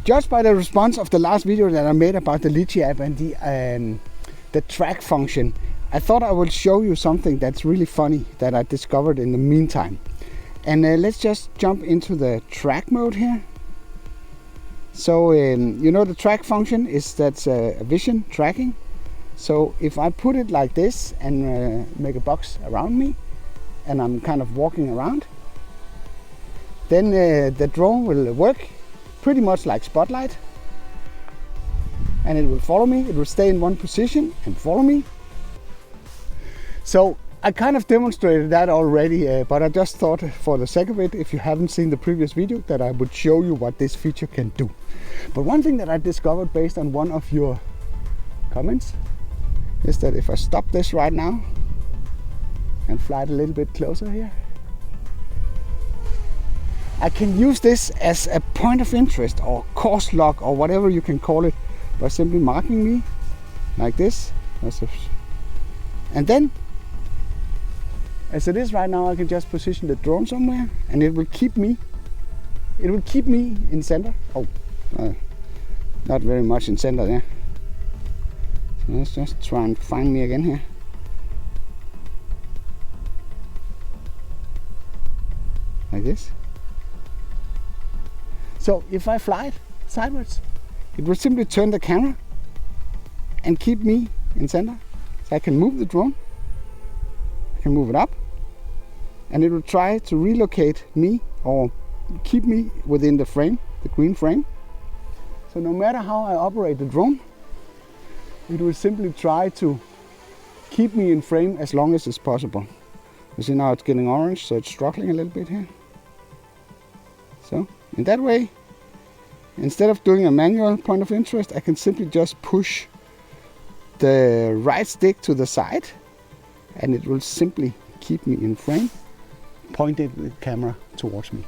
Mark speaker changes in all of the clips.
Speaker 1: Judged by the response of the last video that I made about the Litchi app and the track function, I thought I would show you something that's really funny that I discovered in the meantime. And let's just jump into the track mode here. So you know the track function is that's a vision tracking. So if I put it like this and make a box around me and I'm kind of walking around, then the drone will work pretty much like Spotlight, and it will follow me. It will stay in one position and follow me. So I kind of demonstrated that already, but I just thought for the sake of it, if you haven't seen the previous video, that I would show you what this feature can do. But one thing that I discovered based on one of your comments is that if I stop this right now and fly it a little bit closer here, I can use this as a point of interest or course log or whatever you can call it by simply marking me like this. And then, as it is right now, I can just position the drone somewhere and it will keep me in center. Oh, not very much in center there. So let's just try and find me again here. Like this. So if I fly it sideways, it will simply turn the camera and keep me in center. So I can move the drone, I can move it up, and it will try to relocate me or keep me within the frame, the green frame. So no matter how I operate the drone, it will simply try to keep me in frame as long as it's possible. You see now it's getting orange, so it's struggling a little bit here. So in that way, instead of doing a manual point of interest, I can simply just push the right stick to the side and it will simply keep me in frame, pointing the camera towards me.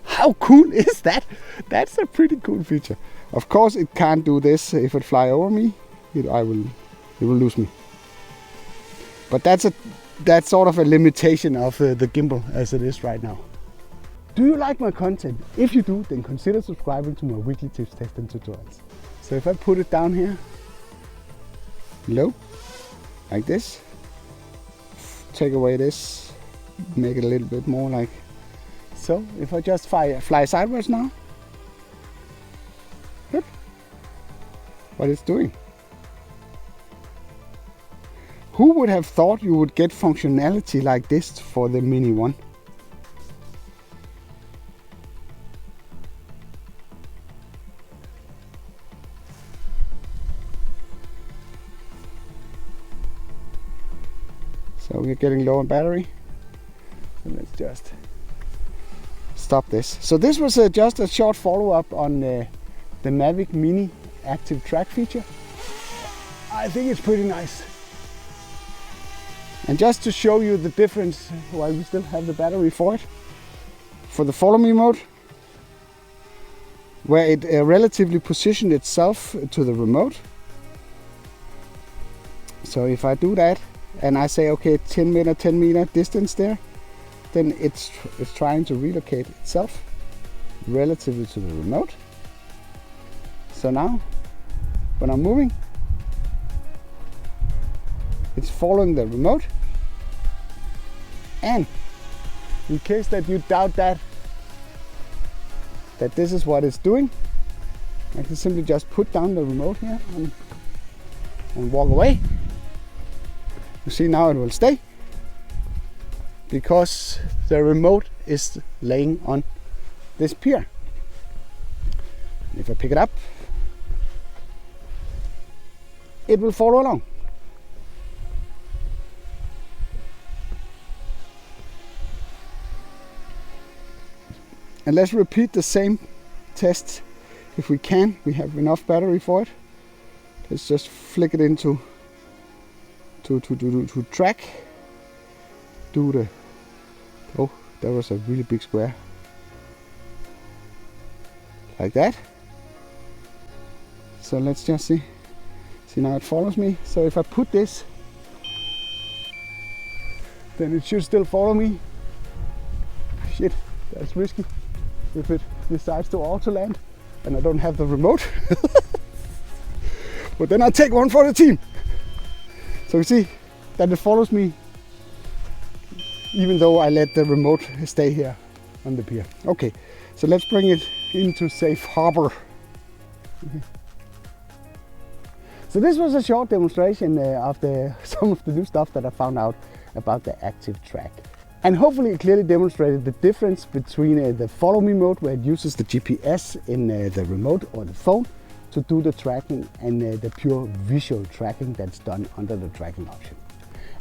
Speaker 1: How cool is that? That's a pretty cool feature. Of course it can't do this if it fly over me. It will lose me. But that's sort of a limitation of the gimbal as it is right now. Do you like my content? If you do, then consider subscribing to my weekly tips, tests and tutorials. So if I put it down here, low, like this, take away this, make it a little bit more like so. If I just fly sideways now, look what it's doing. Who would have thought you would get functionality like this for the Mini 1? So we're getting low on battery. So let's just stop this. So this was just a short follow-up on the Mavic Mini active track feature. I think it's pretty nice. And just to show you the difference, while we still have the battery for it, for the follow me mode, where it relatively positioned itself to the remote. So if I do that, and I say, okay, 10 meter distance there, then it's trying to relocate itself relatively to the remote. So now, when I'm moving, it's following the remote. And in case that you doubt that this is what it's doing, I can simply just put down the remote here and walk away. You see now it will stay because the remote is laying on this pier. If I pick it up, it will follow along. And let's repeat the same test if we can. We have enough battery for it. Let's just flick it into to track. Oh, that was a really big square. Like that. So let's just see now it follows me. So if I put this, then it should still follow me. Shit, that's risky. If it decides to auto land, and I don't have the remote. But then I take one for the team. So you see that it follows me even though I let the remote stay here on the pier. Okay, so let's bring it into safe harbor. Okay. So this was a short demonstration of some of the new stuff that I found out about the active track. And hopefully it clearly demonstrated the difference between the follow me mode, where it uses the GPS in the remote or the phone to do the tracking, and the pure visual tracking that's done under the tracking option.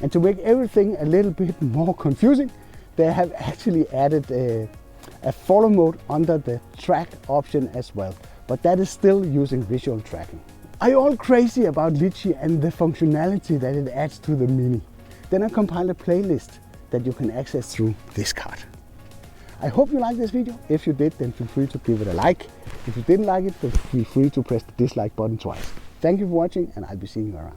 Speaker 1: And to make everything a little bit more confusing, they have actually added a follow mode under the track option as well, but that is still using visual tracking. Are you all crazy about Litchi and the functionality that it adds to the Mini? Then I compiled a playlist that you can access through this card. I hope you liked this video. If you did, then feel free to give it a like. If you didn't like it, then feel free to press the dislike button twice. Thank you for watching, and I'll be seeing you around.